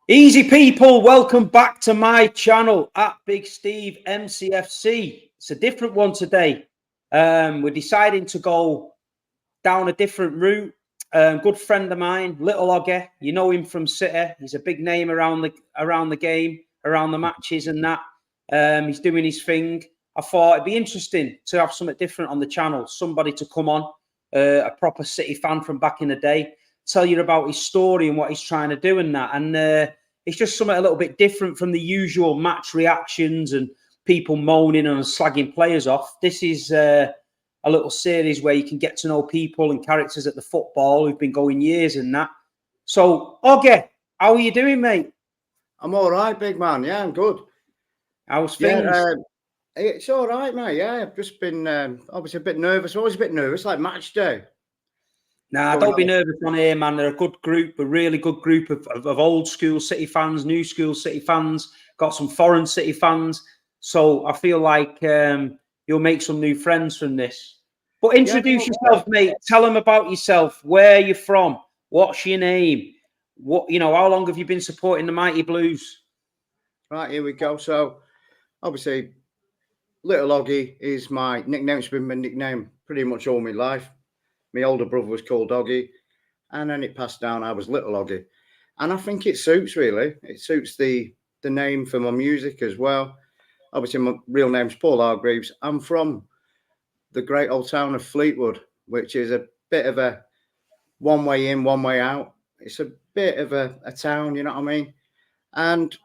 Easy people, welcome back to my channel at Big Steve MCFC. It's a different one today. We're deciding to go down a different route. Good friend of mine, Little Oggy, you know him from City. He's a big name around the game, around the matches and that. He's doing his thing. I thought it'd be interesting to have something different on the channel. Somebody to come on, a proper City fan from back in the day, tell you about his story and what he's trying to do and that. And it's just something a little bit different from the usual match reactions and people moaning and slagging players off. This is a little series where you can get to know people and characters at the football who've been going years and that. So, Oggy, how are you doing, mate? I'm all right, big man. Yeah, I'm good. How's things? Yeah, it's all right, mate. Yeah, I've just been obviously a bit nervous. Always a bit nervous, like match day. Nah, don't be nervous on here, man. They're a good group, a really good group of old school City fans, new school City fans, got some foreign City fans. So I feel like you'll make some new friends from this. But introduce yourself, mate. Tell them about yourself. Where you're from? What's your name? How long have you been supporting the Mighty Blues? Right, here we go. So obviously, Little Oggy is my nickname. It's been my nickname pretty much all my life. My older brother was called Oggy, and then it passed down. I was Little Oggy, and I think it suits really. It suits the name for my music as well. Obviously, my real name's Paul Hargreaves. I'm from the great old town of Fleetwood, which is a bit of a one way in, one way out. It's a bit of a town, you know what I mean? And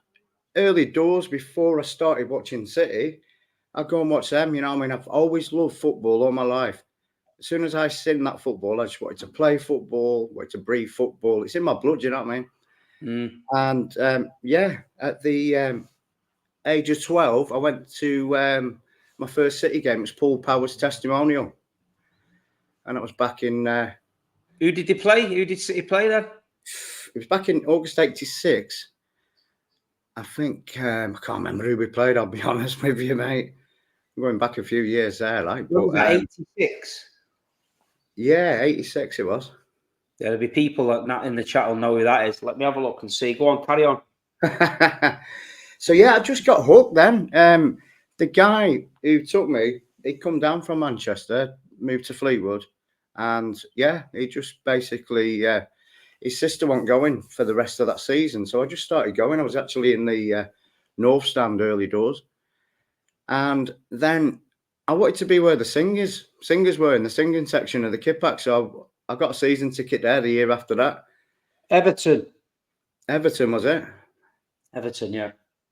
early doors, before I started watching City, I'd go and watch them, you know what I mean? I've always loved football all my life. As soon as I seen that football, I just wanted to play football, wanted to breathe football. It's in my blood, you know what I mean? And at the age of 12, I went to my first City game. It was Paul Power's testimonial. And it was back in... Who did they play? Who did City play then? It was back in August 86. I think, I can't remember who we played, I'll be honest with you, mate. I'm going back a few years there. Like, was that 86? Yeah, 86 it was. There'll be people that not in the chat will know who that is. Let me have a look and see. Go on, carry on. So, yeah, I just got hooked then. The guy who took me, he'd come down from Manchester, moved to Fleetwood. And, yeah, he just basically... his sister wasn't going for the rest of that season. So I just started going. I was actually in the North Stand early doors. And then I wanted to be where the singers were, in the singing section of the kit pack. So I got a season ticket there the year after that. Everton, was it? Everton, yeah.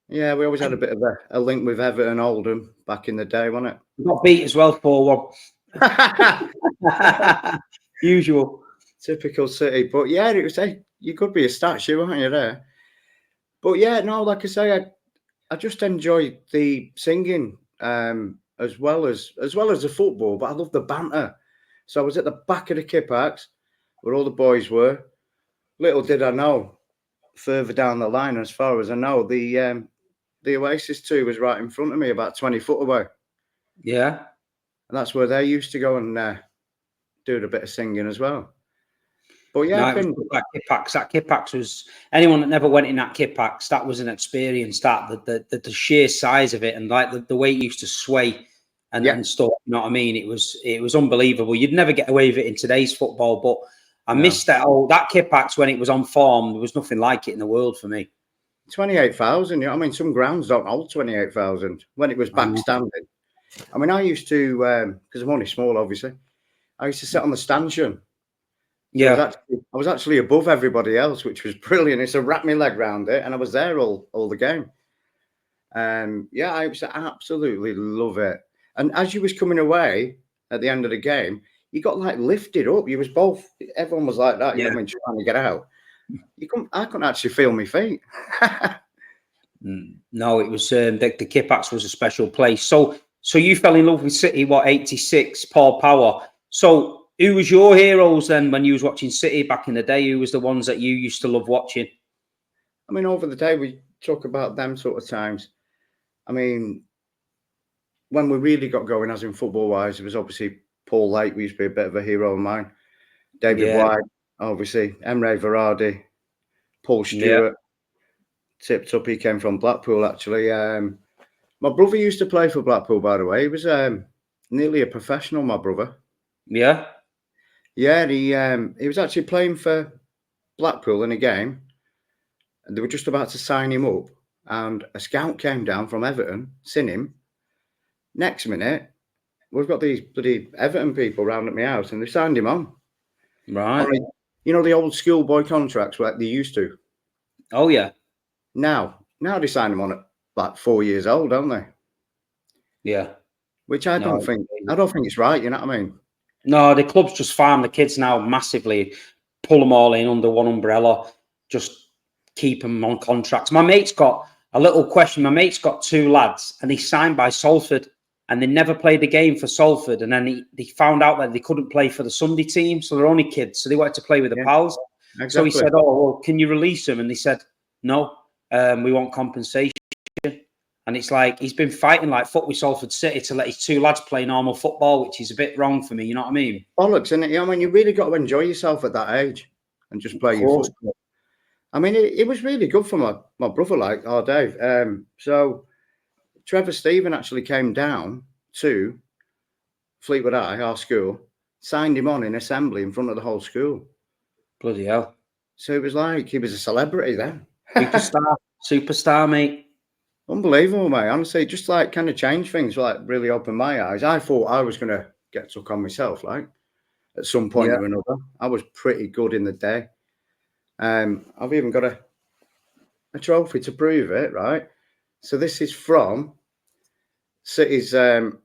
Yeah, we always had a bit of a link with Everton Oldham back in the day, wasn't it? We got beat as well, 4-1. Usual. Typical City. But yeah, it was you could be a statue, aren't you there? But yeah, no, like I say, I just enjoy the singing as well as the football, but I love the banter. So I was at the back of the kit packs where all the boys were. Little did I know, further down the line, as far as I know, the Oasis 2 was right in front of me, about 20 foot away. Yeah. And that's where they used to go and do a bit of singing as well. But yeah, that kit packs was, anyone that never went in that kit packs, that was an experience. That the sheer size of it and like the way it used to sway and stuff. You know what I mean? It was unbelievable. You'd never get away with it in today's football. But I missed that kit packs when it was on form. There was nothing like it in the world for me. 28,000. You know, I mean, some grounds don't hold 28,000 when it was back standing. I mean, I used to because I'm only small, obviously. I used to sit on the stanchion. So I was actually above everybody else, which was brilliant. It's a wrap my leg round it, and I was there all the game. Yeah, I used to absolutely love it. And as you was coming away at the end of the game, you got like lifted up. You was both. Everyone was like that. You know what I mean, trying to get out. I couldn't actually feel my feet. No, it was the kit packs was a special place. So you fell in love with City, what, 86, Paul Power. So who was your heroes then when you was watching City back in the day? Who was the ones that you used to love watching? I mean, over the day, we talk about them sort of times. I mean, when we really got going, as in football-wise, it was obviously Paul Lake. We used to be a bit of a hero of mine. David White, obviously. Emre Varadi, Paul Stewart. tipped up. He came from Blackpool, actually. My brother used to play for Blackpool, by the way. He was nearly a professional, my brother. Yeah. Yeah, he was actually playing for Blackpool in a game, and they were just about to sign him up, and a scout came down from Everton, seen him. Next minute, we've got these bloody Everton people round at my house, and they signed him on. Right. You know, the old schoolboy contracts like they used to. Oh, yeah. Now they sign him on at like 4 years old, don't they? Yeah. Which I don't think it's right. You know what I mean? No, the clubs just farm the kids now massively, pull them all in under one umbrella, just keep them on contracts. My mate's got a little question. My mate's got 2 lads, and he signed by Salford, and they never played a game for Salford. And then they found out that they couldn't play for the Sunday team, so they're only kids, so they wanted to play with the pals. Exactly. So he said, "Oh, well, can you release them?" And they said, "No, we want compensation." And it's like he's been fighting like fuck with Salford City to let his 2 lads play normal football, which is a bit wrong for me. You know what I mean? Bollocks, isn't it? I mean, you really got to enjoy yourself at that age and just play your football. I mean, it was really good for my brother, like Dave. So Trevor Stephen actually came down to Fleetwood High, our school, signed him on in assembly in front of the whole school. Bloody hell! So it was like he was a celebrity then. Superstar, mate. Unbelievable, mate. Honestly, just like kind of changed things, like really opened my eyes. I thought I was going to get took on myself, like at some point or another. I was pretty good in the day. I've even got a trophy to prove it, right? So this is from City's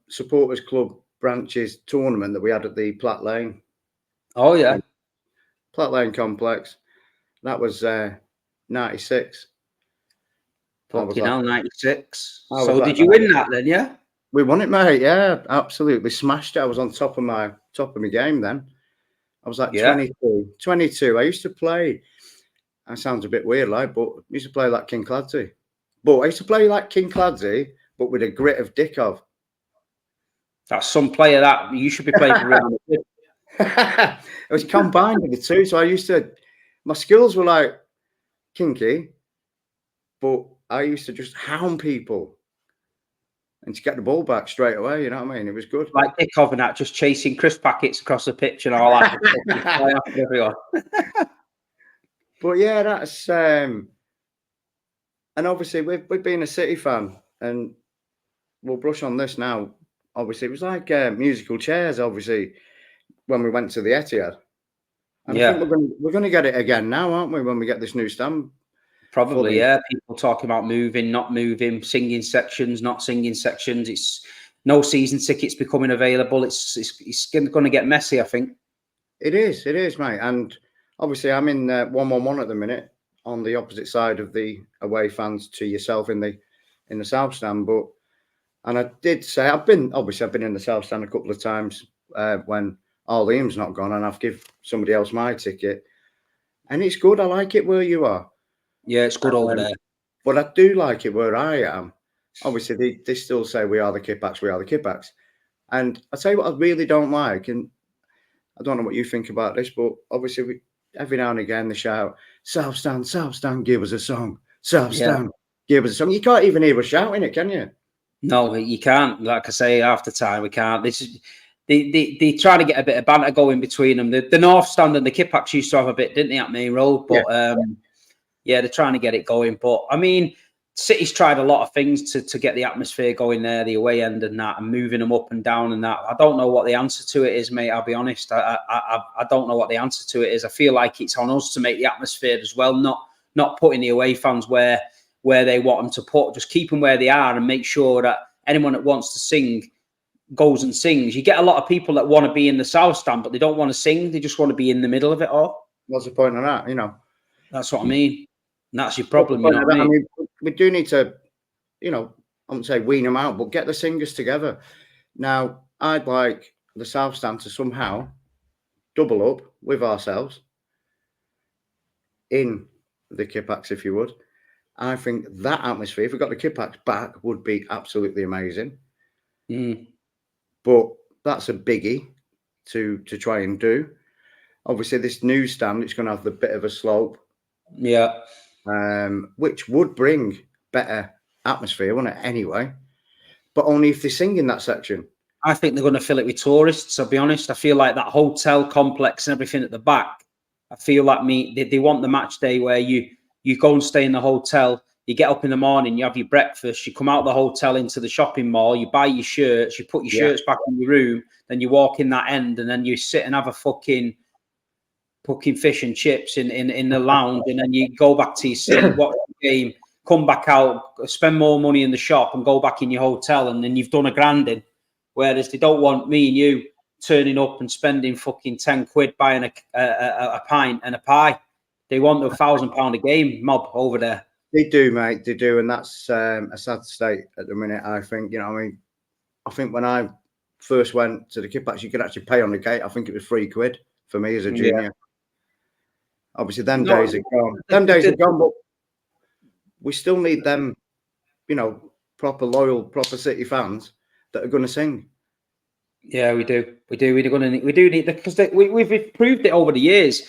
Supporters Club branches tournament that we had at the Platt Lane. Oh, yeah. Platt Lane Complex. That was 96. Fucking hell, 96. So did you win that then, yeah? We won it, mate. Yeah, absolutely. Smashed it. I was on top of my game then. I was like 22. I used to play. That sounds a bit weird, like, but I used to play like King Clancy. But I used to play like King Clancy, but with a grit of Dickov. That's some player that you should be playing for Real Madrid. It was combined with the two. So my skills were like kinky, but I used to just hound people and to get the ball back straight away. You know what I mean? It was good. Like Dickov and that, just chasing crisp packets across the pitch and all that. Everyone. But yeah, that's and obviously we've been a City fan, and we'll brush on this now. Obviously, it was like musical chairs. Obviously, when we went to the Etihad, and I think we're going to get it again now, aren't we? When we get this new stand, probably, yeah. People talking about moving, not moving, singing sections, not singing sections. It's no season tickets becoming available. It's going to get messy, I think. It is, mate. And obviously, I'm in 1-1-1 at the minute on the opposite side of the away fans to yourself in the south stand. And I did say I've been in the south stand a couple of times when Liam's not gone, and I've give somebody else my ticket, and it's good. I like it where you are. Yeah, it's good over there. But I do like it where I am. Obviously, they still say we are the Kipbacks, we are the Kipbacks. And I tell you what I really don't like, and I don't know what you think about this, but obviously every now and again they shout, South Stand, give us a song. South Stand, give us a song. You can't even hear us shouting it, can you? No, you can't. Like I say, half the time we can't. They try to get a bit of banter going between them. The North Stand and the Kipbacks used to have a bit, didn't they, at Main Road? But they're trying to get it going. But I mean, City's tried a lot of things to get the atmosphere going there, the away end and that, and moving them up and down and that. I don't know what the answer to it is, mate. I'll be honest. I don't know what the answer to it is. I feel like it's on us to make the atmosphere as well, not putting the away fans where they want them to put. Just keep them where they are and make sure that anyone that wants to sing goes and sings. You get a lot of people that want to be in the south stand, but they don't want to sing. They just want to be in the middle of it all. What's the point of that? You know, that's what I mean. And that's your problem. You know what I mean? We do need to, I wouldn't say wean them out, but get the singers together. Now, I'd like the south stand to somehow double up with ourselves in the Kipbacks, if you would. I think that atmosphere, if we got the Kipbacks back, would be absolutely amazing. But that's a biggie to try and do. Obviously, this new stand, it's going to have the bit of a slope. Yeah. which would bring better atmosphere, wouldn't it? Anyway, but only if they sing in that section. I think they're going to fill it with tourists. I'll be honest. I feel like that hotel complex and everything at the back. I feel like they want the match day where you go and stay in the hotel. You get up in the morning, you have your breakfast, you come out the hotel into the shopping mall, you buy your shirts, you put your shirts back in your room, then you walk in that end, and then you sit and have a fucking fish and chips in the lounge, and then you go back to your seat, watch the game, come back out, spend more money in the shop, and go back in your hotel, and then you've done a grand in. Whereas they don't want me and you turning up and spending fucking 10 quid buying a pint and a pie. They want £1,000 a game mob over there. They do, mate. They do, and that's a sad state at the minute. I think, you know, I mean, I think when I first went to the kickbacks, you could actually pay on the gate. I think it was £3 for me as a junior. Yeah. Obviously, days are gone. Them days are gone, but we still need them, you know, proper loyal, proper City fans that are going to sing. Yeah, we do. We do need because we've proved it over the years.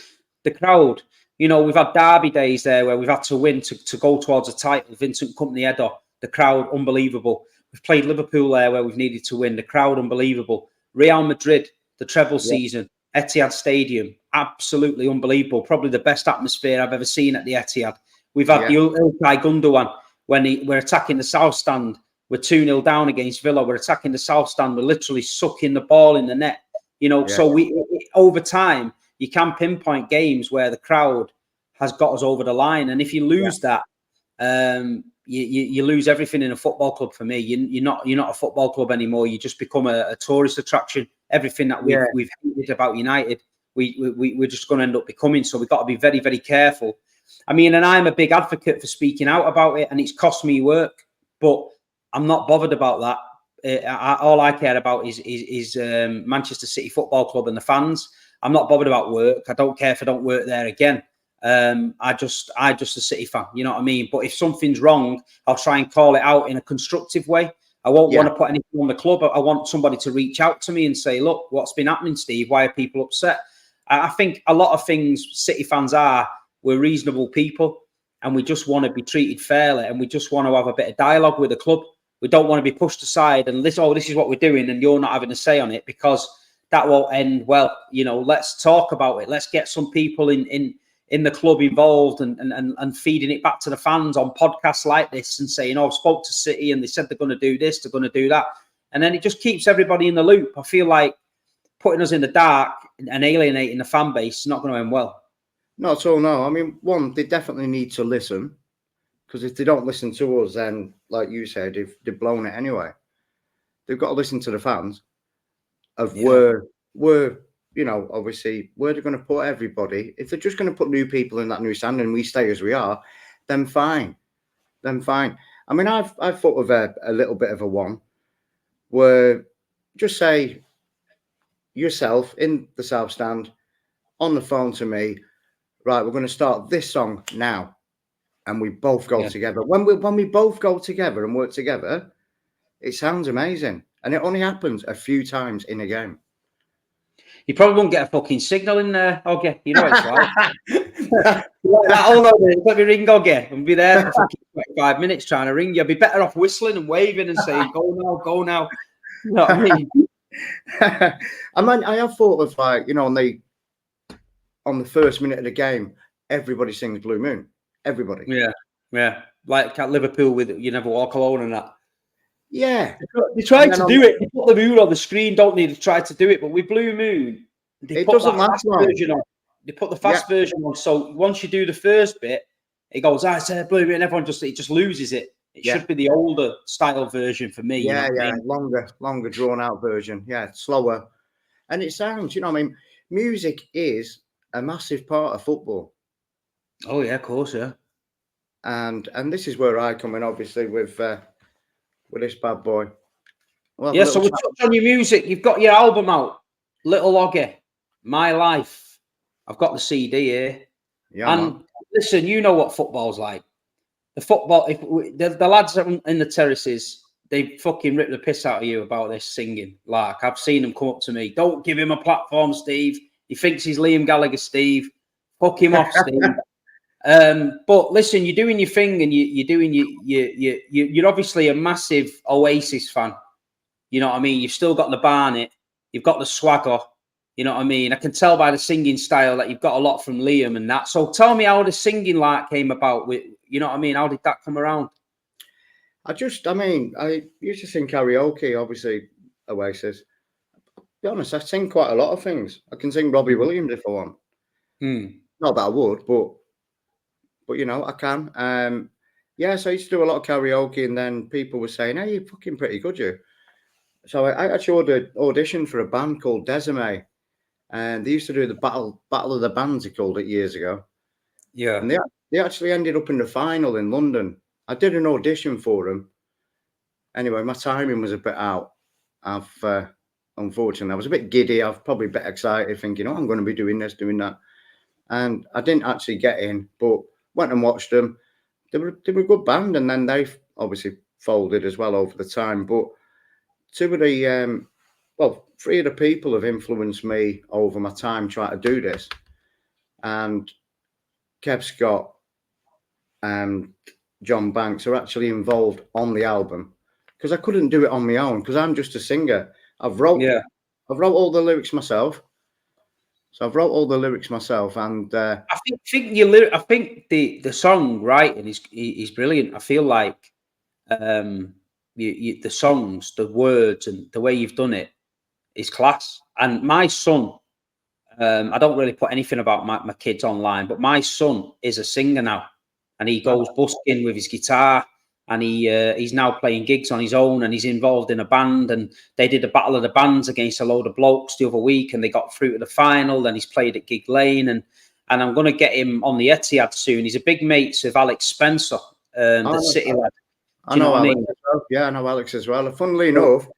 The crowd, you know, we've had derby days there where we've had to win to go towards a title. Vincent Kompany header, the crowd unbelievable. We've played Liverpool there where we've needed to win. The crowd unbelievable. Real Madrid, the treble season, Etihad Stadium, absolutely unbelievable. Probably the best atmosphere I've ever seen at the Etihad. We've had the Ilkay Gundogan when we're attacking the South Stand. We're 2-0 down against Villa. We're attacking the South Stand. We're literally sucking the ball in the net. You know, so we over time, you can pinpoint games where the crowd has got us over the line. And if you lose that, you lose everything in a football club for me. You're not a football club anymore. You just become a tourist attraction. Everything that we've hated about United, we're just going to end up becoming. So we've got to be very, very careful. I mean, and I'm a big advocate for speaking out about it, and it's cost me work, but I'm not bothered about that. All I care about is Manchester City Football Club and the fans. I'm not bothered about work. I don't care if I don't work there again. I just a City fan, you know what I mean? But if something's wrong, I'll try and call it out in a constructive way. I won't want to put anything on the club. I want somebody to reach out to me and say, look, what's been happening, Steve? Why are people upset? I think a lot of things City fans we're reasonable people, and we just want to be treated fairly, and we just want to have a bit of dialogue with the club. We don't want to be pushed aside and this is what we're doing, and you're not having a say on it, because that won't end well. You know, let's talk about it. Let's get some people in the club involved and feeding it back to the fans on podcasts like this and saying, I spoke to City and they said they're going to do this, they're going to do that. And then it just keeps everybody in the loop. I feel like putting us in the dark and alienating the fan base is not going to end well. Not at all, no. I mean, one, they definitely need to listen, because if they don't listen to us, then, like you said, if they've blown it anyway, they've got to listen to the fans of where, you know, obviously, where they're going to put everybody. If they're just going to put new people in that new stand and we stay as we are, then fine. I mean, I've thought of a little bit of a one where just say yourself in the South Stand on the phone to me, right, we're going to start this song now. And we both go together. When we both go together and work together, it sounds amazing. And it only happens a few times in a game. You probably won't get a fucking signal in there, Oggy. You know it's like. Let me ring Oggy and be there for fucking 25 minutes trying to ring you. I'd be better off whistling and waving and saying, go now. You know what I mean? I have thought of, like, you know, on the first minute of the game, everybody sings Blue Moon. Everybody. Yeah. Like at Liverpool with You Never Walk Alone and that. Yeah. They tried to do it. They put the moon on the screen, don't they? They tried to do it, but with Blue Moon, they put the fast version on. They put the fast version on. So once you do the first bit, it goes, I said Blue Moon, and everyone just loses it. It should be the older style version for me. Yeah, you know what I mean? Longer drawn out version. Yeah, slower. And it sounds, you know, I mean, music is a massive part of football. Oh yeah, of course, yeah. And this is where I come in, obviously, with this bad boy. So we'll touch on your music. You've got your album out, Little Oggy, My Life. I've got the CD here. Yeah, and listen, you know what football's like. The lads in the terraces, they fucking rip the piss out of you about this singing. Like, I've seen them come up to me. Don't give him a platform, Steve. He thinks he's Liam Gallagher, Steve. Fuck him off, Steve. But listen, you're doing your thing, and you're doing you're obviously a massive Oasis fan. You know what I mean? You've still got the Barnet, you've got the swagger. You know what I mean? I can tell by the singing style that you've got a lot from Liam and that. So tell me how the singing like came about. With you know what I mean? How did that come around? I used to sing karaoke, obviously, Oasis. To be honest, I sing quite a lot of things. I can sing Robbie Williams if I want. Not that I would, but I can. So I used to do a lot of karaoke, and then people were saying, "Hey, you're fucking pretty good, you." So I actually auditioned for a band called Decime, and they used to do the battle of the bands, they called it, years ago. Yeah. And they actually ended up in the final in London. I did an audition for them. Anyway, my timing was a bit out. Unfortunately, I was a bit giddy. I was probably a bit excited, thinking, "Oh, I'm going to be doing this, doing that," and I didn't actually get in. But went and watched them. They were a good band, and then they obviously folded as well over the time. But two of the three of the people have influenced me over my time trying to do this, and Kev Scott and John Banks are actually involved on the album, because I couldn't do it on my own, because I'm just a singer. I've wrote all the lyrics myself. So I've wrote all the lyrics myself, and I think the songwriting is brilliant. I feel like the songs, the words, and the way you've done it is class. And my son, I don't really put anything about my kids online, but my son is a singer now, and he goes busking with his guitar, and he's now playing gigs on his own, and he's involved in a band, and they did a battle of the bands against a load of blokes the other week, and they got through to the final. Then he's played at Gig Lane, and I'm going to get him on the Etihad soon. He's a big mates with Alex Spencer, the City lad. I know Alex as well. Yeah, I know Alex as well. Funnily enough,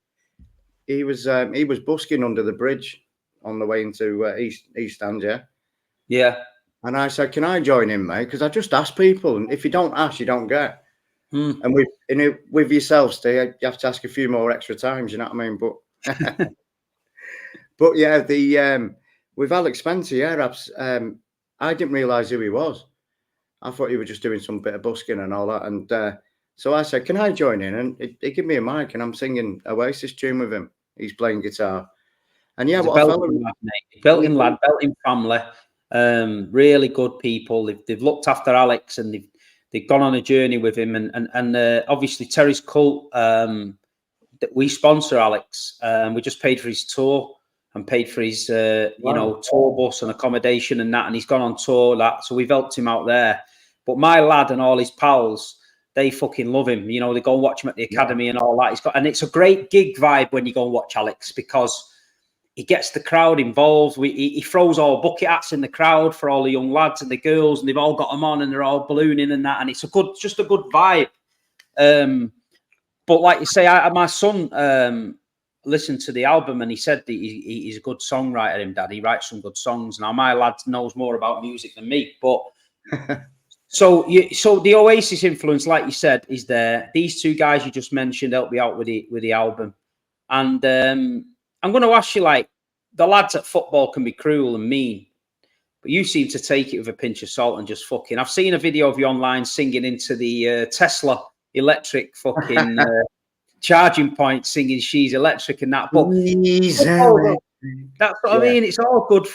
he was busking under the bridge on the way into East Stand, yeah. Yeah. And I said, "Can I join in, mate? Because I just ask people, and if you don't ask, you don't get." And with yourself, Steve, you have to ask a few more extra times. You know what I mean? But yeah, with Alex Spencer, yeah, I didn't realise who he was. I thought he was just doing some bit of busking and all that. And so I said, "Can I join in?" And he gave me a mic, and I'm singing Oasis tune with him. He's playing guitar. And yeah, belting lad, belting family, really good people. They've looked after Alex, and they've gone on a journey with him, and obviously Terry's Cult. That we sponsor Alex. We just paid for his tour and paid for his tour bus and accommodation and that, and he's gone on tour. So we've helped him out there. But my lad and all his pals, they fucking love him. You know, they go and watch him at the academy and all that. And it's a great gig vibe when you go and watch Alex, because he gets the crowd involved. He throws all bucket hats in the crowd for all the young lads and the girls, and they've all got them on, and they're all ballooning and that. And it's just a good vibe. But like you say, my son listened to the album, and he said that he's a good songwriter. Him, Dad, he writes some good songs. Now my lad knows more about music than me, but so the Oasis influence, like you said, is there. These two guys you just mentioned helped me out with the album, and I'm going to ask you, like, the lads at football can be cruel and mean, but you seem to take it with a pinch of salt and just fucking. I've seen a video of you online singing into the Tesla electric fucking charging point, singing "She's Electric" and that. But that's what I mean. It's all good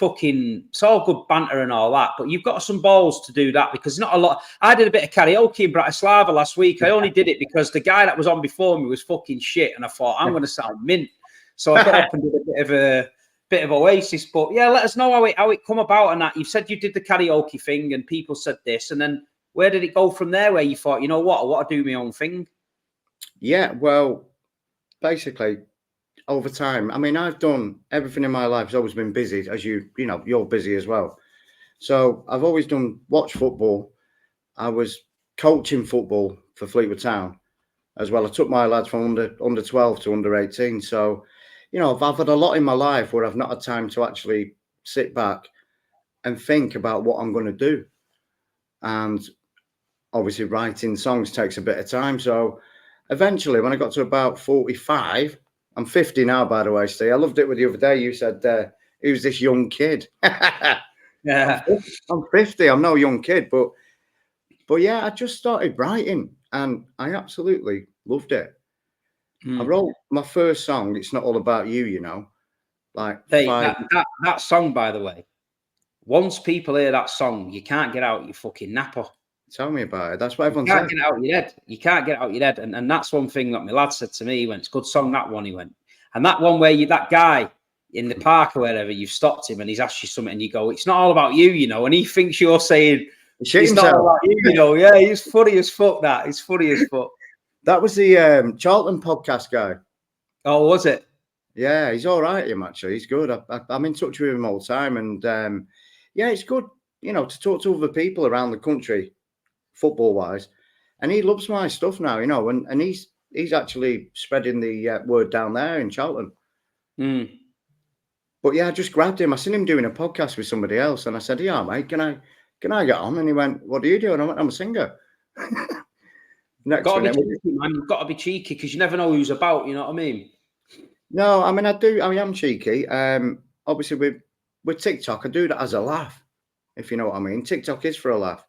banter and all that. But you've got some balls to do that, because not a lot. I did a bit of karaoke in Bratislava last week. I only did it because the guy that was on before me was fucking shit, and I thought, I'm going to sound mint. So I got up and did a bit of Oasis. But yeah, let us know how it come about and that. You said you did the karaoke thing, and people said this, and then where did it go from there? Where you thought, you know what, I want to do my own thing? Yeah, well, basically, over time, I mean, I've done everything in my life. Has always been busy, as you're busy as well. So I've always watched football. I was coaching football for Fleetwood Town as well. I took my lads from under 12 to under 18. So, I've had a lot in my life where I've not had time to actually sit back and think about what I'm going to do. And obviously writing songs takes a bit of time. So eventually, when I got to about 45, I'm 50 now, by the way, Steve. I loved it with the other day. You said, who's this young kid? Yeah. I'm 50. I'm no young kid, but But yeah, I just started writing and I absolutely loved it. I wrote my first song, It's Not All About You, you know, like Hey, that song, by the way, once people hear that song, you can't get out your fucking napper. Tell me about it. That's what You everyone can't said. get it out of your head. You can't get it out of your head. And that's one thing that my lad said to me. He went, it's a good song, that one. He went, and that one where that guy in the park or wherever, you've stopped him and he's asked you something and you go, it's not all about you, you know, and he thinks you're saying, it's not all about you, you know. Yeah, he's funny as fuck, that. He's funny as fuck. That was the Charlton podcast guy. Oh, was it? Yeah, he's all right, him, actually. He's good. I'm in touch with him all the time. And yeah, it's good, you know, to talk to other people around the country, football-wise. And he loves my stuff now, you know, and he's actually spreading the word down there in Charlton. But yeah, I just grabbed him. I seen him doing a podcast with somebody else, and I said, "Yeah, mate, can I get on?" And he went, "What do you do?" And I went, "I'm a singer." Next minute, cheeky, man. You've got to be cheeky because you never know who's about. You know what I mean? No, I mean I am cheeky. Obviously with TikTok, I do that as a laugh, if you know what I mean. TikTok is for a laugh.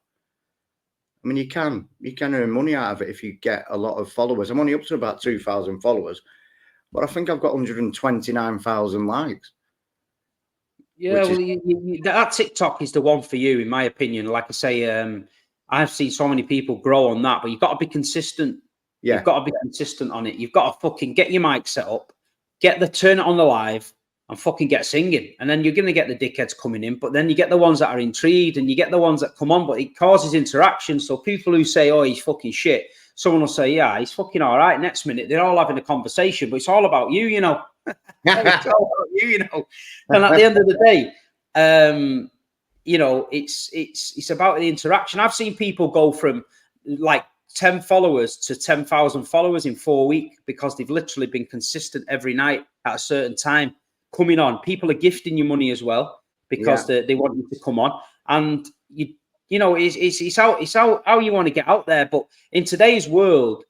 I mean, you can earn money out of it if you get a lot of followers. I'm only up to about 2,000 followers, but I think I've got 129,000 likes. Yeah, well, that TikTok is the one for you, in my opinion. Like I say, I've seen so many people grow on that, but you've got to be consistent. Yeah. You've got to be consistent on it. You've got to fucking get your mic set up, turn it on the live, and fucking get singing. And then you're going to get the dickheads coming in, but then you get the ones that are intrigued and you get the ones that come on, but it causes interaction. So people who say, oh, he's fucking shit, someone will say, yeah, he's fucking all right. Next minute, they're all having a conversation, but it's all about you, you know. It's all about you, you know. And at the end of the day, you know, it's about the interaction. I've seen people go from like 10 followers to 10,000 followers in 4 weeks because they've literally been consistent every night at a certain time coming on. People are gifting you money as well because they want you to come on, and you know it's how you want to get out there. But in today's world,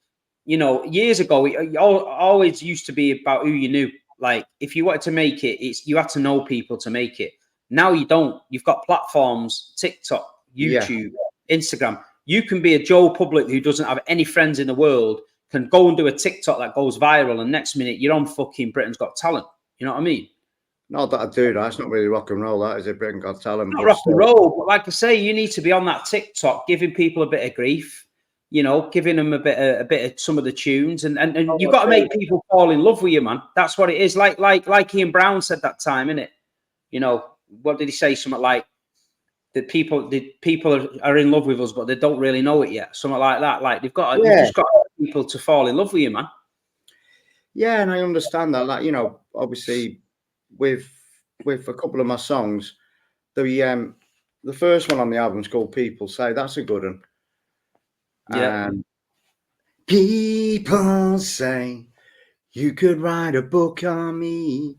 you know, years ago it always used to be about who you knew. Like if you wanted to make it, you had to know people to make it. Now you don't. You've got platforms, TikTok, YouTube, Instagram. You can be a Joe Public who doesn't have any friends in the world, can go and do a TikTok that goes viral, and next minute you're on fucking Britain's Got Talent. You know what I mean? Not that I do that. It's not really rock and roll, that is it? Britain's Got Talent. Not rock and roll, but like I say, you need to be on that TikTok, giving people a bit of grief. You know, giving them a bit of some of the tunes, and you've got to make people fall in love with you, man. That's what it is. Like Ian Brown said that time, innit? You know, what did he say? Something like the people are in love with us, but they don't really know it yet. Something like that. Like you've just got people to fall in love with you, man. Yeah, and I understand that. Like, you know, obviously with a couple of my songs, the first one on the album is called People Say. That's a good one. Yeah. People say you could write a book on me.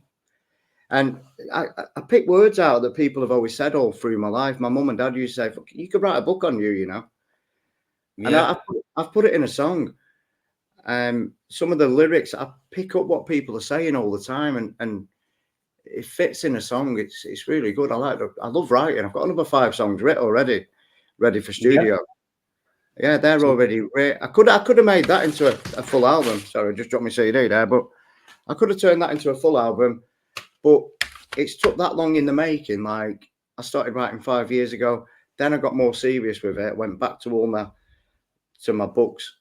And I pick words out that people have always said all through my life. My mum and dad used to say, you could write a book on you, you know. Yeah. And I've put it in a song. Some of the lyrics, I pick up what people are saying all the time, and it fits in a song. It's really good. I love writing. I've got another 5 songs written already, ready for studio. Yeah, they're already. I could have made that into a full album. Sorry, I just dropped my CD there, but I could have turned that into a full album. But it's took that long in the making. Like I started writing 5 years ago. Then I got more serious with it. Went back to my books,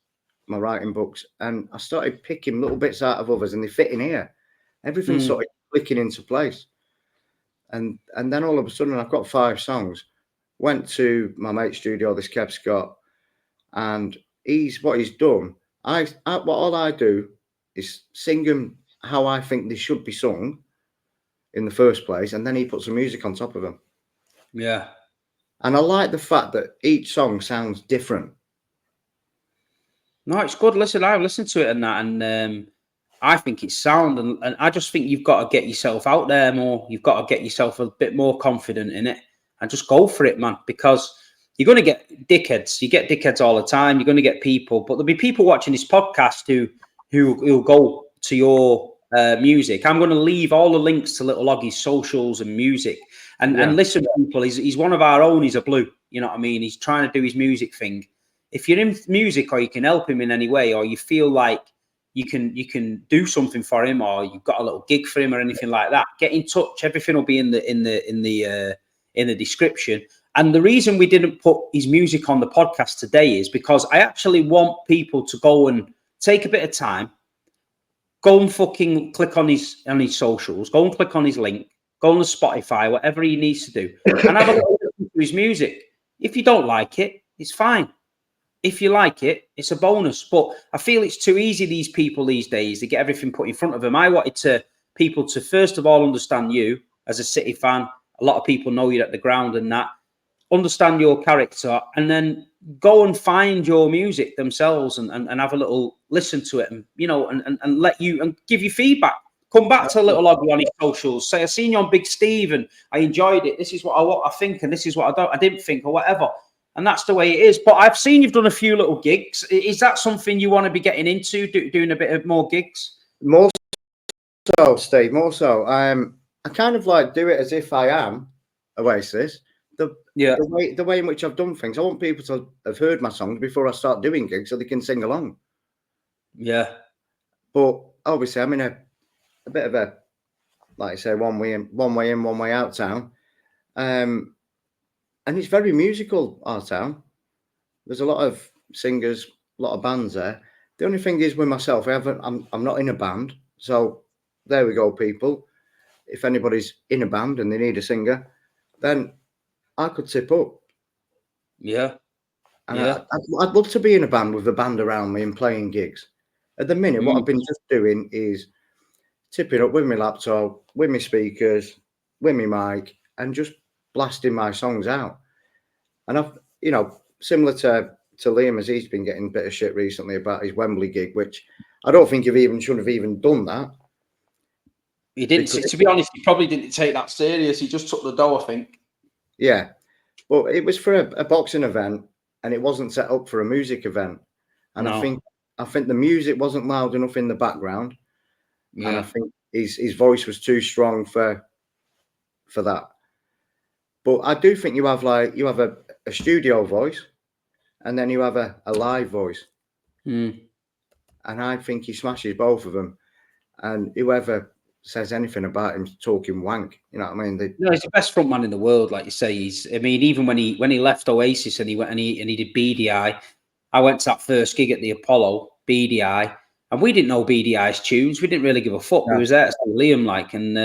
my writing books, and I started picking little bits out of others, and they fit in here. Everything started clicking into place. And then all of a sudden, I've got 5 songs. Went to my mate's studio, this Kev Scott. And what he's done. All I do is sing them how I think they should be sung in the first place, and then he puts some music on top of them. Yeah, and I like the fact that each song sounds different. No, it's good. Listen, I've listened to it and that, and I think it's sound, and I just think you've got to get yourself out there more. You've got to get yourself a bit more confident in it, and just go for it, man. Because you're going to get dickheads. You get dickheads all the time. You're going to get people, but there'll be people watching this podcast who'll go to your music. I'm going to leave all the links to Little Oggy's socials and music, and listen, people. He's one of our own. He's a blue. You know what I mean? He's trying to do his music thing, if you're in music or you can help him in any way, or you feel like you can do something for him, or you've got a little gig for him or anything like that, get in touch. Everything will be in the description. And the reason we didn't put his music on the podcast today is because I actually want people to go and take a bit of time, go and fucking click on his socials, go and click on his link, go on the Spotify, whatever he needs to do, and have a little listen to his music. If you don't like it, it's fine. If you like it, it's a bonus. But I feel it's too easy, these people these days, they get everything put in front of them. I wanted people to first of all understand you as a City fan. A lot of people know you at the ground and that. Understand your character, and then go and find your music themselves and have a little listen to it, and and let you and give you feedback. Come back to Little Oggy on his socials. Say, I seen you on Big Steve and I enjoyed it. This is what I think, and this is what I didn't think, or whatever. And that's the way it is. But I've seen you've done a few little gigs. Is that something you want to be getting into, doing a bit of more gigs? More so, Steve. More so. I kind of like do it as if I am Oasis. The way in which I've done things. I want people to have heard my songs before I start doing gigs, so they can sing along. Yeah. But obviously, I'm in a bit of a, like I say, one way in, one way out town. And it's very musical, our town. There's a lot of singers, a lot of bands there. The only thing is with myself, I'm not in a band. So there we go, people. If anybody's in a band and they need a singer, then I could tip up. Yeah. And I'd love to be in a band with a band around me and playing gigs. At the minute, what I've been just doing is tipping up with my laptop, with my speakers, with my mic, and just blasting my songs out. And I've, similar to Liam, as he's been getting a bit of shit recently about his Wembley gig, which I don't think should have even done that. He didn't. To be honest, he probably didn't take that serious. He just took the dough, I think. Yeah, but it was for a boxing event, and it wasn't set up for a music event. And I think the music wasn't loud enough in the background, and I think his voice was too strong for that. But I do think you have a studio voice, and then you have a live voice. And I think he smashes both of them. And whoever says anything about him talking wank, you know what I mean? No, he's the best frontman in the world, like you say. Even when he left Oasis and he went and he did BDI, I went to that first gig at the Apollo, BDI, and we didn't know BDI's tunes. We didn't really give a fuck. We was there to see Liam, and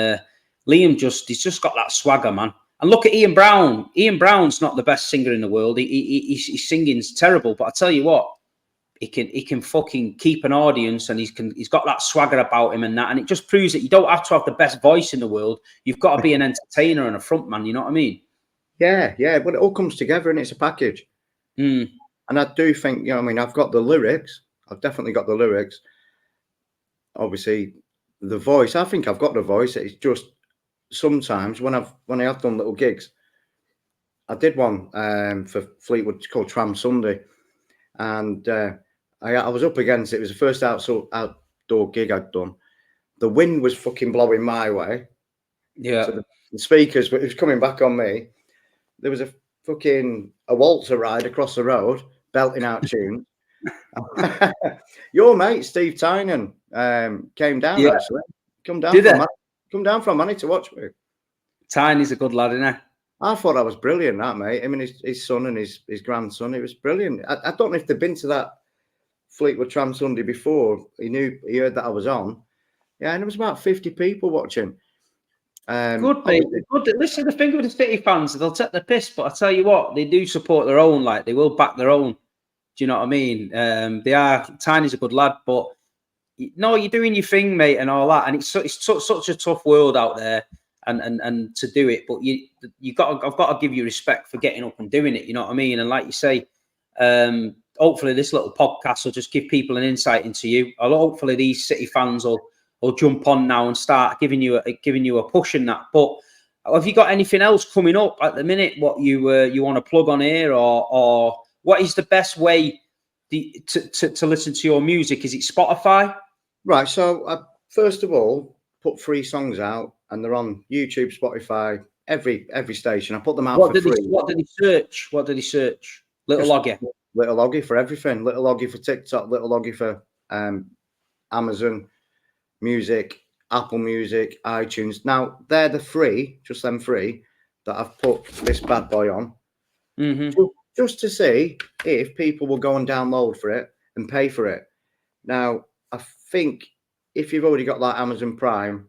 Liam he's just got that swagger, man. And look at Ian Brown. Ian Brown's not the best singer in the world. His singing's terrible, but I tell you what, he can fucking keep an audience, and he's got that swagger about him and that, and it just proves that you don't have to have the best voice in the world. You've got to be an entertainer and a frontman. You know what I mean? Yeah, but it all comes together and it's a package. And I do think, I've got the lyrics. I've definitely got the lyrics. Obviously, the voice. I think I've got the voice. It's just sometimes when I have done little gigs. I did one for Fleetwood called Tram Sunday, and I was up against it. It was the first outdoor gig I'd done. The wind was fucking blowing my way. Yeah. So the speakers, but it was coming back on me. There was a waltzer ride across the road, belting out tunes. Your mate Steve Tynan came down actually. Come down from Money to watch me. Tiny's a good lad, isn't he? I thought that was brilliant, that mate. I mean, his son and his grandson. It was brilliant. I don't know if they've been to that Fleetwood Tram Sunday before. He heard that I was on. Yeah, and there was about 50 people watching. Good, mate. Good. Listen, the thing with the City fans, they'll take the piss, but I tell you what, they do support their own. Like, they will back their own. Do you know what I mean? Tiny's a good lad, but no, you're doing your thing, mate, and all that. And it's such a tough world out there, and to do it. But I've got to give you respect for getting up and doing it. You know what I mean? And like you say, hopefully this little podcast will just give people an insight into you. Hopefully these City fans will jump on now and start giving you a push in that. But have you got anything else coming up at the minute? What you want to plug on here, or what is the best way to listen to your music? Is it Spotify? Right. So first of all, put 3 songs out, and they're on YouTube, Spotify, every station. I put them out for free. What did he search? Little Oggy. Little Oggy for everything. Little Oggy for TikTok. Little Oggy for Amazon Music, Apple Music, iTunes. Now they're the free, just them free that I've put this bad boy on, just to see if people will go and download for it and pay for it. Now I think if you've already got like Amazon Prime,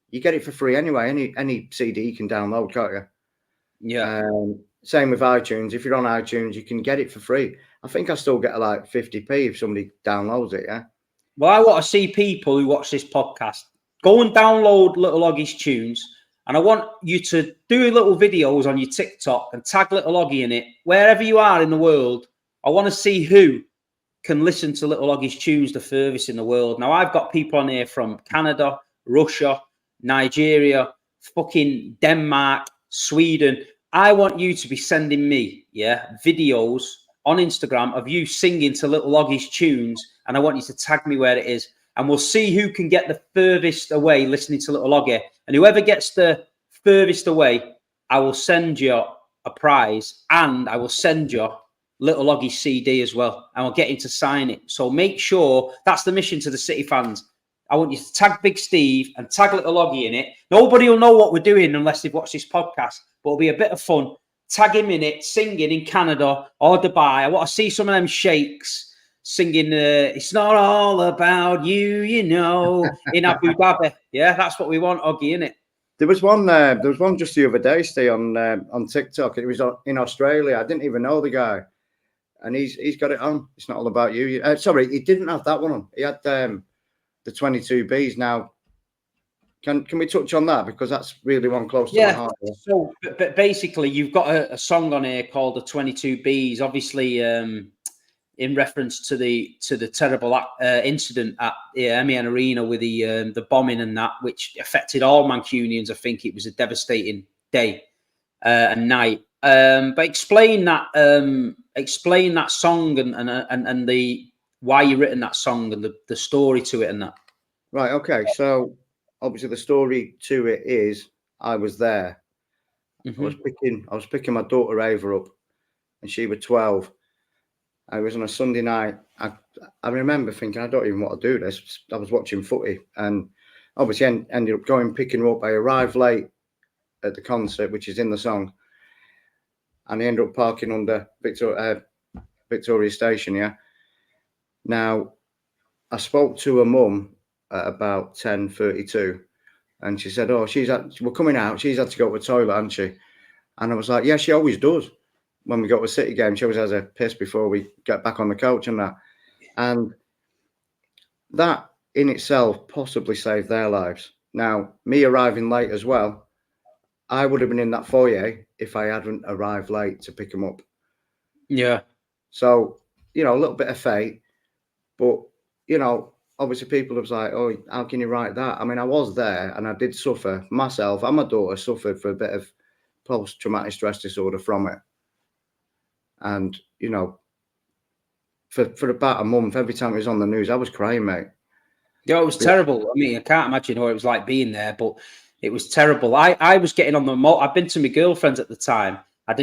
you get it for free anyway. Any CD you can download, can't you? Yeah. Same with iTunes. If you're on iTunes, you can get it for free. I think I still get like 50p if somebody downloads it. Yeah. Well, I want to see people who watch this podcast go and download Little Oggy's tunes, and I want you to do little videos on your TikTok and tag Little Oggy in it wherever you are in the world. I want to see who can listen to Little Oggy's tunes the furthest in the world. Now, I've got people on here from Canada, Russia, Nigeria, fucking Denmark, Sweden. I want you to be sending me, videos on Instagram of you singing to Little Oggy's tunes, and I want you to tag me where it is, and we'll see who can get the furthest away listening to Little Oggy. And whoever gets the furthest away, I will send you a prize, and I will send you Little Oggy CD as well, and I'll get him to sign it. So make sure that's the mission to the City fans. I want you to tag Big Steve and tag Little Oggy in it. Nobody will know what we're doing unless they've watched this podcast, but it'll be a bit of fun. Tag him in it, singing in Canada or Dubai. I want to see some of them sheiks singing It's Not All About You, you know, in Abu Dhabi. Yeah, that's what we want, Oggy, innit? There was one just the other day, Steve, on TikTok. It was in Australia. I didn't even know the guy, and he's got it on. It's Not All About You. Sorry, he didn't have that one on. He had the 22Bs. Now, can we touch on that, because that's really one close to my heart. Yeah. So, but basically, you've got a song on here called the 22Bs. Obviously, in reference to the terrible incident at MEN Arena with the bombing and that, which affected all Mancunians. I think it was a devastating day and night. But explain that song and the why you written that song and the story to it and that. Right. Okay. So obviously the story to it is I was there. I was picking my daughter Ava up, and she was 12. I was on a Sunday night. I remember thinking, I don't even want to do this. I was watching footy, and obviously ended up picking her up. I arrived late at the concert, which is in the song, and I ended up parking under Victoria Station. Yeah. Now, I spoke to her mum at about 10:32, and she said, "Oh, we're coming out. She's had to go to the toilet, hasn't she?" And I was like, "Yeah, she always does. When we go to a City game, she always has a piss before we get back on the coach and that." And that in itself possibly saved their lives. Now, me arriving late as well, I would have been in that foyer if I hadn't arrived late to pick them up. Yeah. So, a little bit of fate, but, obviously people was like, "Oh, how can you write that?" I mean, I was there, and I did suffer myself, and my daughter suffered for a bit of post-traumatic stress disorder from it. And, for about a month, every time it was on the news, I was crying, mate. Yeah, it was terrible. I mean, I can't imagine what it was like being there, but it was terrible. I was getting on the I'd been to my girlfriend's at the time.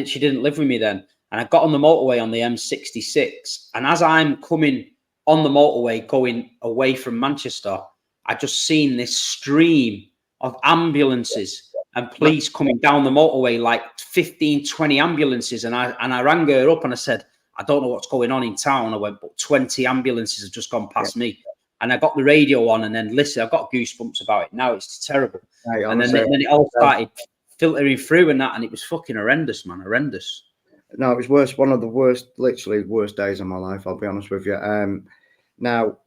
She didn't live with me then. And I got on the motorway on the M66. And as I'm coming on the motorway going away from Manchester, I just seen this stream of ambulances and police coming down the motorway, like 15, 20 ambulances. And I rang her up and I said, "I don't know what's going on in town." I went, "But 20 ambulances have just gone past me." And I got the radio on, and then listen, I've got goosebumps about it now. It's terrible. Right, and then it all started filtering through and that, and it was fucking horrendous, man. Horrendous. No, it was worse. One of the worst, literally worst days of my life, I'll be honest with you. Now,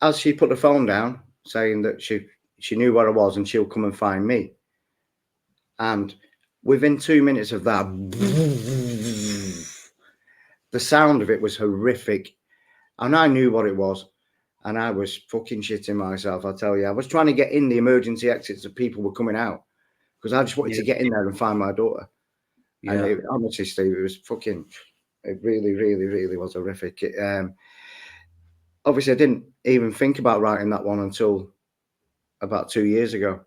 as she put the phone down, saying that she knew where I was and she'll come and find me. And within 2 minutes of that, the sound of it was horrific. And I knew what it was. And I was fucking shitting myself, I tell you. I was trying to get in the emergency exits of people were coming out, because I just wanted to get in there and find my daughter. Yeah. And honestly, Steve, it was fucking, it really, really, really was horrific. Obviously, I didn't even think about writing that one until about 2 years ago.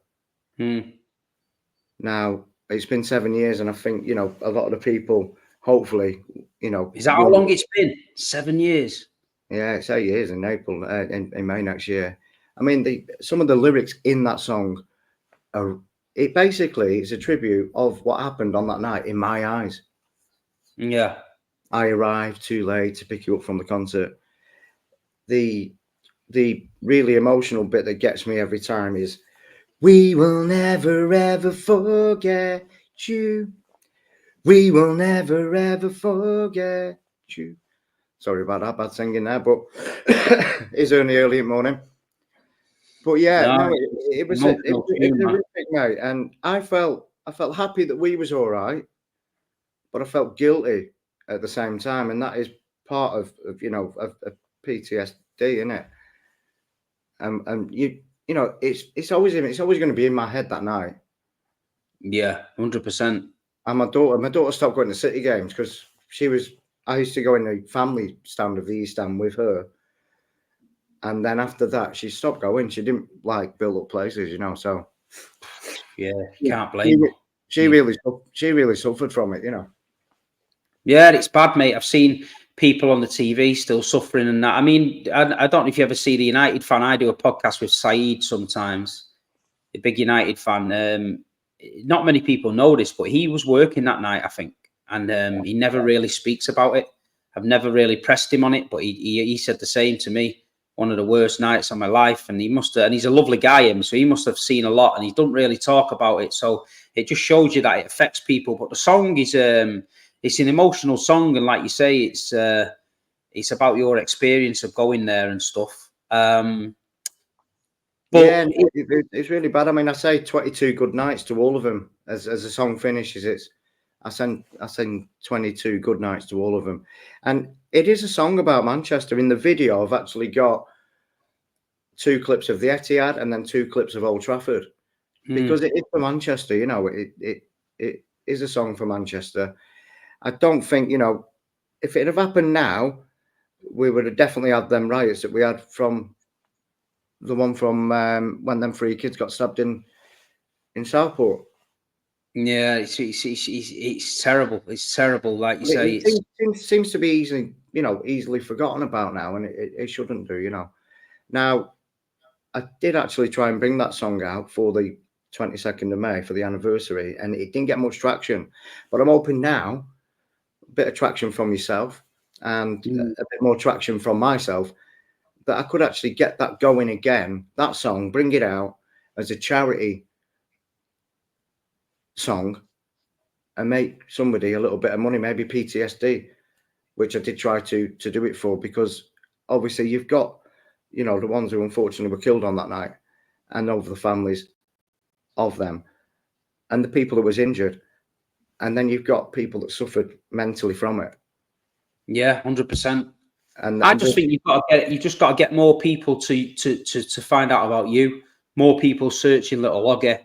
Now, it's been 7 years, and I think, a lot of the people, hopefully, you know, Is that how long it's been? 7 years. Yeah, it's 8 years in April, in May next year. I mean, some of the lyrics in that song are, it basically is a tribute of what happened on that night in my eyes. Yeah. I arrived too late to pick you up from the concert. The really emotional bit that gets me every time is, we will never ever forget you. We will never ever forget you. Sorry about that, bad singing there, but it's only early in the morning. But yeah, no, it was emotional tune, man. horrific, mate, and I felt happy that we was all right, but I felt guilty at the same time, and that is part of of PTSD, isn't it? And you know, it's always going to be in my head that night. Yeah, 100%. And my daughter stopped going to City games because I used to go in the family stand of the East End with her. And then after that, she stopped going. She didn't like build up places, you know. So yeah, can't blame her. She really suffered from it, you know. Yeah, it's bad, mate. I've seen people on the TV still suffering and that. I mean, I don't know if you ever see the United fan. I do a podcast with Saeed sometimes, a big United fan. Not many people know this, but he was working that night, I think, and he never really speaks about it. I've never really pressed him on it, but he said the same to me. One of the worst nights of my life, and and he's a lovely guy, him, so he must have seen a lot, and he doesn't really talk about it. So it just shows you that it affects people. But the song is it's an emotional song, and like you say, it's about your experience of going there and stuff. But yeah, it's really bad. I mean, I say 22 good nights to all of them as the song finishes. I send 22 good nights to all of them, and it is a song about Manchester. In the video, I've actually got 2 clips of the Etihad and then 2 clips of Old Trafford, because it is for Manchester. You know, it is a song for Manchester. I don't think, you know, if it had happened now, we would have definitely had them riots that we had from the one from when them 3 kids got stabbed in Southport. yeah, it's terrible. It's terrible. Like you say, It seems to be easily forgotten about now, and it shouldn't do. You know, now I did actually try and bring that song out for the 22nd of May for the anniversary, and it didn't get much traction. But I'm hoping now, a bit of traction from yourself and a bit more traction from myself, that I could actually get that going again, that song, bring it out as a charity song and make somebody a little bit of money, maybe PTSD, which I did try to do it for, because obviously you've got, you know, the ones who unfortunately were killed on that night and over the families of them and the people that was injured. And then you've got people that suffered mentally from it. Yeah, 100%. And I just think you've just got to get more people to find out about you. More people searching Little Oggy,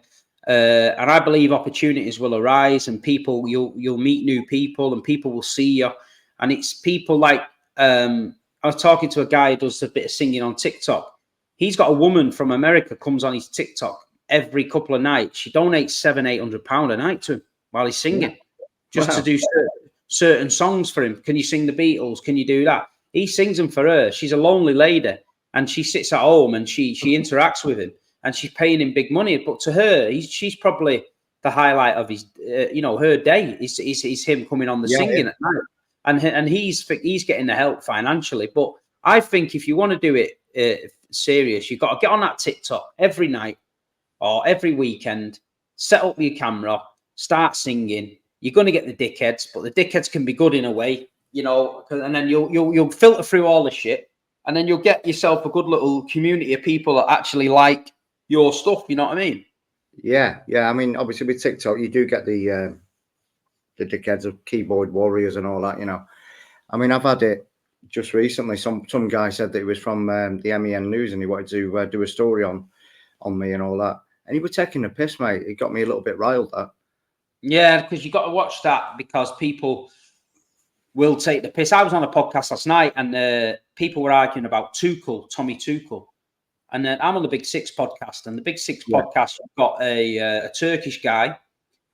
and I believe opportunities will arise, and you'll meet new people, and people will see you. And it's people like I was talking to a guy who does a bit of singing on TikTok. He's got a woman from America comes on his TikTok every couple of nights. She donates £700-800 a night to him while he's singing, just to do certain songs for him. Can you sing the Beatles? Can you do that? He sings them for her. She's a lonely lady, and she sits at home and she interacts with him, and she's paying him big money. But to her, she's probably the highlight of his, her day. Is him coming on the singing at night, and he's getting the help financially. But I think if you want to do it serious, you've got to get on that TikTok every night or every weekend. Set up your camera, start singing. You're going to get the dickheads, but the dickheads can be good in a way, you know, and then you'll filter through all the shit, and then you'll get yourself a good little community of people that actually like your stuff. You know what I mean? Yeah. I mean, obviously with TikTok, you do get the dickheads of keyboard warriors and all that. You know, I mean, I've had it just recently. Some guy said that it was from the MEN News, and he wanted to do a story on me and all that, and he was taking a piss, mate. It got me a little bit riled. That. Yeah, because you got to watch that, because people will take the piss. I was on a podcast last night, and people were arguing about Tommy Tuchel. And then I'm on the Big Six podcast, and the Big Six podcast got a Turkish guy,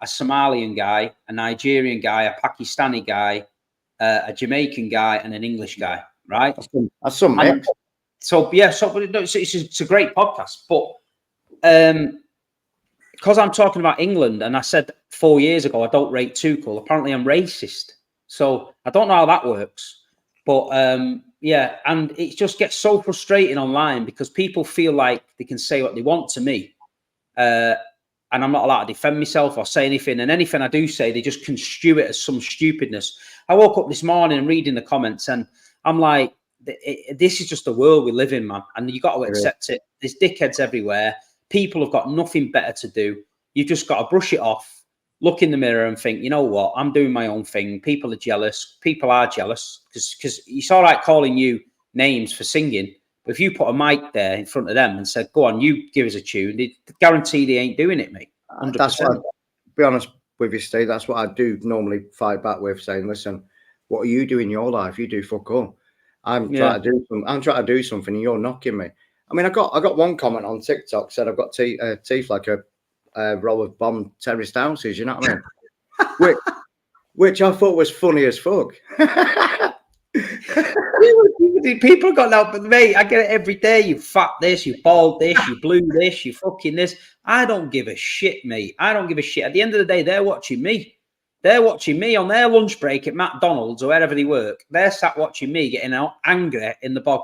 a Somalian guy, a Nigerian guy, a Pakistani guy, a Jamaican guy, and an English guy, right? That's some mix. So yeah, it's a great podcast, but because I'm talking about England, and I said 4 years ago I don't rate Tuchel. Apparently, I'm racist, so I don't know how that works. But yeah, and it just gets so frustrating online because people feel like they can say what they want to me, and I'm not allowed to defend myself or say anything. And anything I do say, they just construe it as some stupidness. I woke up this morning and reading the comments, and I'm like, this is just the world we live in, man. And you got to accept it. There's dickheads everywhere. People have got nothing better to do. You've just got to brush it off, look in the mirror and think, you know what? I'm doing my own thing. People are jealous. People are jealous because it's all right calling you names for singing. But if you put a mic there in front of them and said, go on, you give us a tune, they guarantee they ain't doing it, mate. 100%. That's what, be honest with you, Steve, that's what I do normally fight back with, saying, listen, what are you doing in your life? You do fuck all. I'm trying to do something and you're knocking me. I mean, I got one comment on TikTok said I've got teeth like a row of bomb terraced houses, you know what I mean? which I thought was funny as fuck. People got that, but mate, I get it every day. You fat this, you bald this, you blue this, you fucking this. I don't give a shit, mate. I don't give a shit. At the end of the day, they're watching me. They're watching me on their lunch break at McDonald's or wherever they work. They're sat watching me getting out angry in the bog.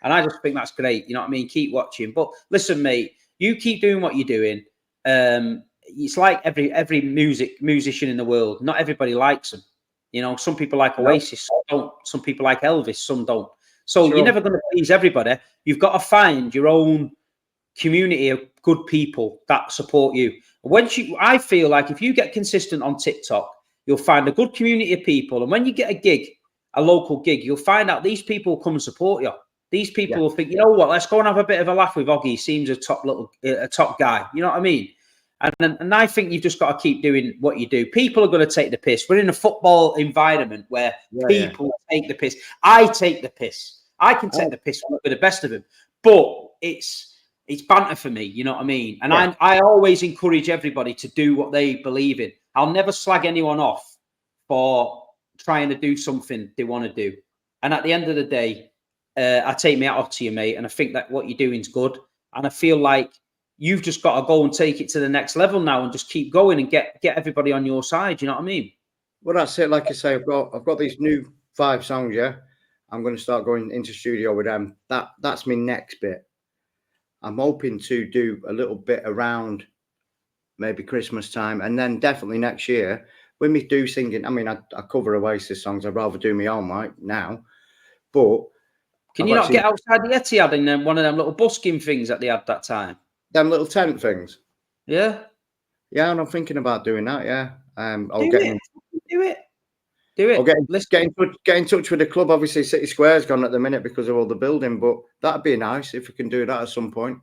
And I just think that's great. You know what I mean? Keep watching. But listen, mate, you keep doing what you're doing. It's like every musician in the world. Not everybody likes them. You know, some people like Oasis, some don't. Some people like Elvis, some don't. So you're never going to please everybody. You've got to find your own community of good people that support you. I feel like if you get consistent on TikTok, you'll find a good community of people. And when you get a gig, a local gig, you'll find out these people will come and support you. These people will think, you know what, let's go and have a bit of a laugh with Oggy. He seems a top guy. You know what I mean? And I think you've just got to keep doing what you do. People are going to take the piss. We're in a football environment where people take the piss. I take the piss. I can take the piss with the best of them. But it's banter for me. You know what I mean? And I always encourage everybody to do what they believe in. I'll never slag anyone off for trying to do something they want to do. And at the end of the day, I take my hat off to you, mate. And I think that what you're doing is good. And I feel like you've just got to go and take it to the next level now and just keep going and get everybody on your side. You know what I mean? Well, that's it. Like I say, I've got these new 5 songs. Yeah, I'm going to start going into studio with them. That's my next bit. I'm hoping to do a little bit around maybe Christmas time, and then definitely next year when we do singing. I mean, I cover Oasis songs. I'd rather do my own right now, but can you not get outside the Etihad and then one of them little busking things that they had that time? Them little tent things. Yeah. Yeah, and I'm thinking about doing that. Yeah. I'll do it. I'll get in touch with the club. Obviously, City Square's gone at the minute because of all the building, but that'd be nice if we can do that at some point.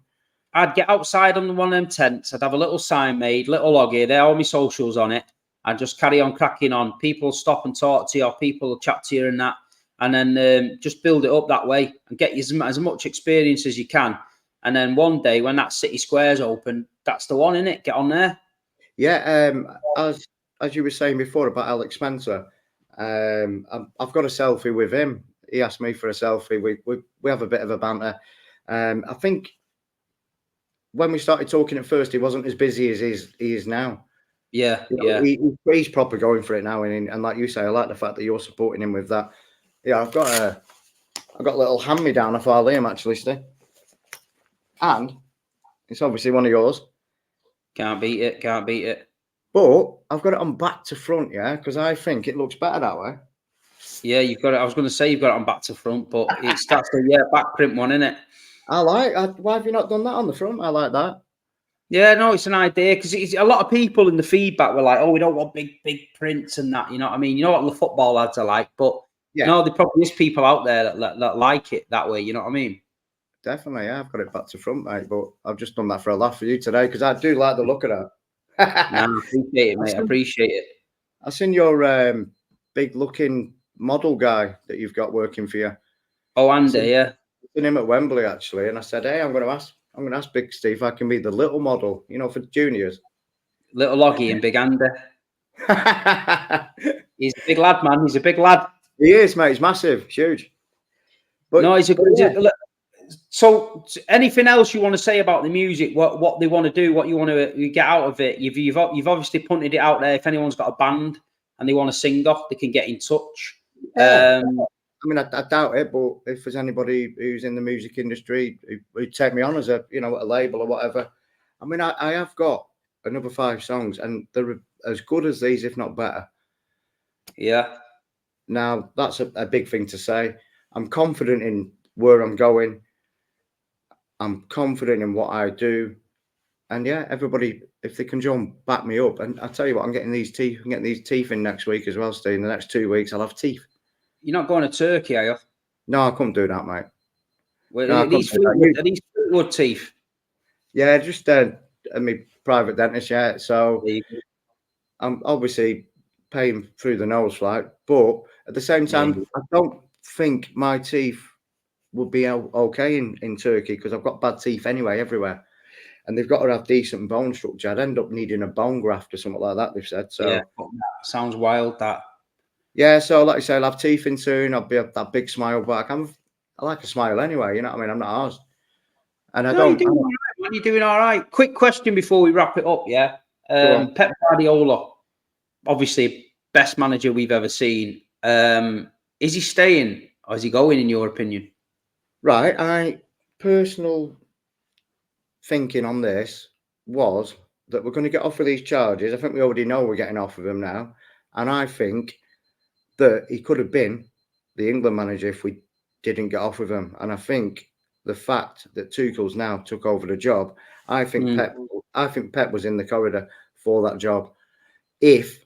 I'd get outside on one of them tents. I'd have a little sign made, little Oggy. There, all my socials on it. I'd just carry on cracking on. People stop and talk to you, or people will chat to you and that. And then just build it up that way and get you as much experience as you can. And then one day when that City Square's open, that's the one, innit? Get on there. Yeah, as you were saying before about Alex Spencer, I've got a selfie with him. He asked me for a selfie. We have a bit of a banter. I think when we started talking at first, he wasn't as busy as he is now. Yeah, He's proper going for it now, and like you say, I like the fact that you're supporting him with that. Yeah, I've got a little hand-me-down off our Liam, actually, Steve. And it's obviously one of yours. Can't beat it. But I've got it on back to front, yeah, because I think it looks better that way. Yeah, you've got it. I was going to say you've got it on back to front, but that's the back print one, isn't it? Why have you not done that on the front? I like that. Yeah, no, it's an idea because a lot of people in the feedback were like, "Oh, we don't want big prints and that." You know what I mean? You know what the football lads are like, but no, there probably is people out there that like it that way. You know what I mean? Definitely, yeah. I've got it back to front, mate. But I've just done that for a laugh for you today because I do like the look of that. I appreciate it, mate. I appreciate it. I've seen your big-looking model guy that you've got working for you. Oh, Andy, yeah. I've seen him at Wembley actually, and I said, "Hey, I'm going to ask Big Steve if I can be the little model, you know, for juniors." Little Oggy and Big Andy. He's a big lad, man. He's a big lad. He is, mate. He's massive, huge. But no, he's a good. yeah. So, anything else you want to say about the music? What they want to do? What you want to get out of it? You've obviously punted it out there. If anyone's got a band and they want to sing off, they can get in touch. Yeah. I mean, I doubt it, but if there's anybody who's in the music industry who'd take me on as a label or whatever, I mean, I have got another 5 songs, and they're as good as these, if not better. Yeah. Now that's a big thing to say. I'm confident in where I'm going. I'm confident in what I do, and yeah, everybody, if they can jump, back me up. And I tell you what, I'm getting these teeth. I'm getting these teeth in next week as well, Steve. In the next 2 weeks, I'll have teeth. You're not going to Turkey, are you? No, I couldn't do that, mate. Well, no, are these Fleetwood teeth? Yeah, just I mean, private dentist. Yeah, so I'm obviously paying through the nose flight, but at the same time, I don't think my teeth would be okay in Turkey because I've got bad teeth anyway everywhere, and they've got to have decent bone structure. I'd end up needing a bone graft or something like that. They've said so. Yeah, sounds wild. That. Yeah, so like I say, I'll have teeth in soon. I'll be that big smile back. I like a smile anyway. You know what I mean? I'm not ours. And I don't. You're doing all right, man. You're doing all right. Quick question before we wrap it up. Yeah. Pep Guardiola, obviously best manager we've ever seen. Is he staying or is he going, in your opinion? Right. Personal thinking on this was that we're going to get off with these charges. I think we already know we're getting off with them now. And I think that he could have been the England manager if we didn't get off with him. And I think the fact that Tuchel's now took over the job, I think Pep was in the corridor for that job if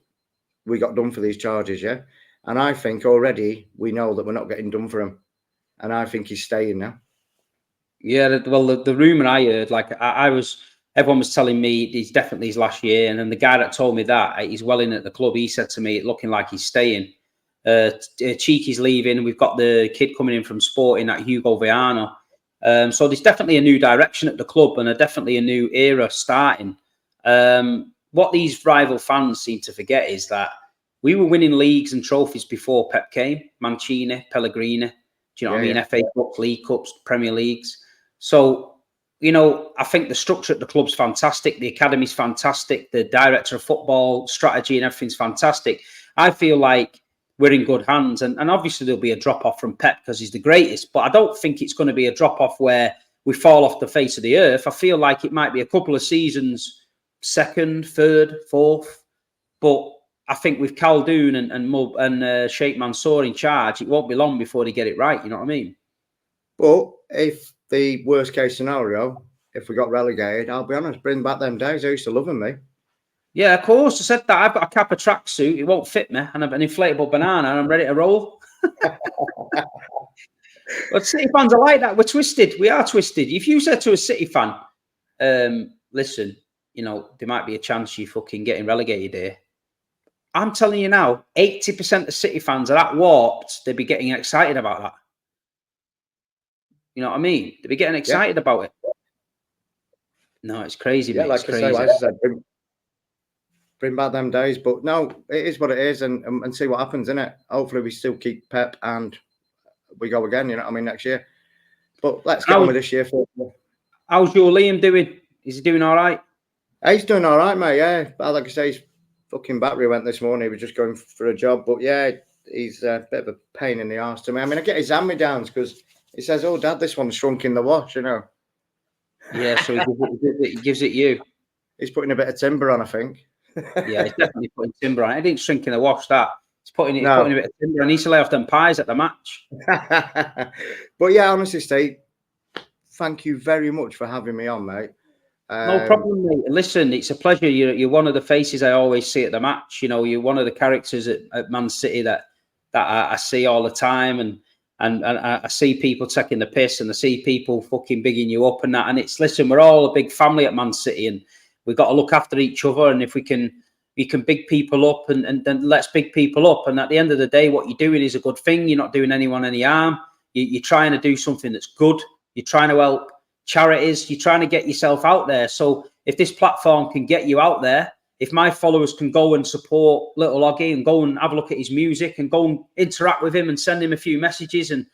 we got done for these charges, yeah. And I think already we know that we're not getting done for him, and I think he's staying now. Yeah, well, the rumor I heard, like everyone was telling me he's definitely his last year, and then the guy that told me that he's well in at the club, he said to me, it looking like he's staying. Cheeky's leaving. We've got the kid coming in from Sporting, that Hugo Viana. So there's definitely a new direction at the club and definitely a new era starting. What these rival fans seem to forget is that we were winning leagues and trophies before Pep came. Mancini, Pellegrini. Do you know what I mean? FA Cups, League Cups, Premier Leagues. So, you know, I think the structure at the club's fantastic. The academy's fantastic. The director of football strategy and everything's fantastic. I feel like we're in good hands. And obviously there'll be a drop-off from Pep because he's the greatest. But I don't think it's going to be a drop-off where we fall off the face of the earth. I feel like it might be a couple of seasons, 2nd, 3rd, 4th. But I think with Khaldoon and Sheikh Mansour in charge, it won't be long before they get it right. You know what I mean? But if the worst case scenario, if we got relegated, I'll be honest, bring back them days. I used to love them, mate. Yeah, of course. I said that. I've got a Kappa tracksuit. It won't fit me. And an inflatable banana, and I'm ready to roll. But City fans are like that. We're twisted. We are twisted. If you said to a City fan, listen, you know, there might be a chance you fucking getting relegated here. I'm telling you now, 80% of City fans are that warped. They'd be getting excited about that. You know what I mean? They'd be getting excited about it. No, it's crazy, mate. Like I said, bring back them days. But no, it is what it is, and see what happens, innit? Hopefully we still keep Pep and we go again, you know what I mean, next year. But let's get on with this year. How's your Liam doing? Is he doing all right? He's doing all right, mate, yeah. Like I say, his fucking battery went this morning. He was just going for a job. But yeah, he's a bit of a pain in the arse to me. I mean, I get his hand-me-downs because he says, oh, Dad, this one's shrunk in the wash, you know. Yeah, so he gives it you. He's putting a bit of timber on, I think. Yeah, he's definitely putting timber on. I didn't shrink in the wash, that. He's putting a bit of timber on. He needs to lay off them pies at the match. But yeah, honestly, Steve, thank you very much for having me on, mate. No problem, mate. Listen, it's a pleasure. You're one of the faces I always see at the match. You know, you're one of the characters at Man City that I see all the time, and I see people taking the piss, and I see people fucking bigging you up and that. And it's, listen, we're all a big family at Man City, and we've got to look after each other. And if we can big people up, and then let's big people up. And at the end of the day, what you're doing is a good thing. You're not doing anyone any harm. You're trying to do something that's good. You're trying to help charities. You're trying to get yourself out there. So if this platform can get you out there, if my followers can go and support little Oggy and go and have a look at his music and go and interact with him and send him a few messages and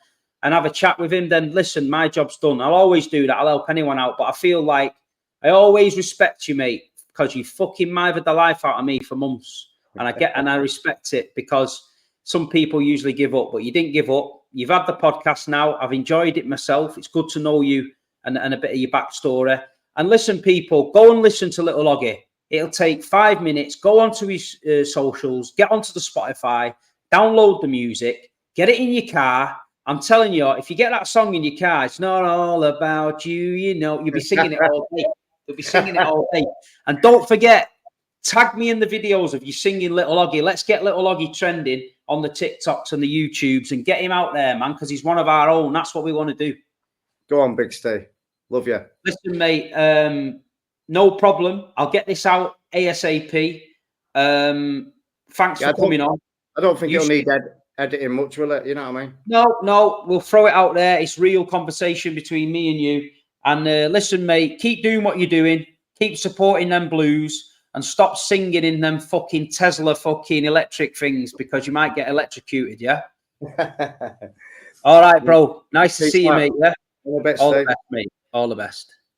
have a chat with him, then listen, my job's done. I'll always do that. I'll help anyone out. But I feel like I always respect you, mate, because you fucking mithered the life out of me for months. And I respect it, because some people usually give up, but you didn't give up. You've had the podcast now. I've enjoyed it myself. It's good to know you and a bit of your backstory. And listen, people, go and listen to little Oggy. It'll take 5 minutes. Go onto his socials, get onto the Spotify, download the music, get it in your car. I'm telling you, if you get that song in your car, it's not all about you, you know, you'll be singing it all day. You'll be singing it all day. And don't forget, tag me in the videos of you singing little Oggy. Let's get little Oggy trending on the TikToks and the YouTubes and get him out there, man, because he's one of our own. That's what we want to do. Go on, Big Steve. Love you. Listen, mate, no problem. I'll get this out ASAP. Thanks for coming on. I don't think you'll need editing much, will it? You know what I mean? No, we'll throw it out there. It's real conversation between me and you. And listen, mate, keep doing what you're doing. Keep supporting them blues and stop singing in them fucking Tesla fucking electric things, because you might get electrocuted, yeah? All right, bro. Nice to see you, mate. Yeah? All the best, all the best, mate. All the best.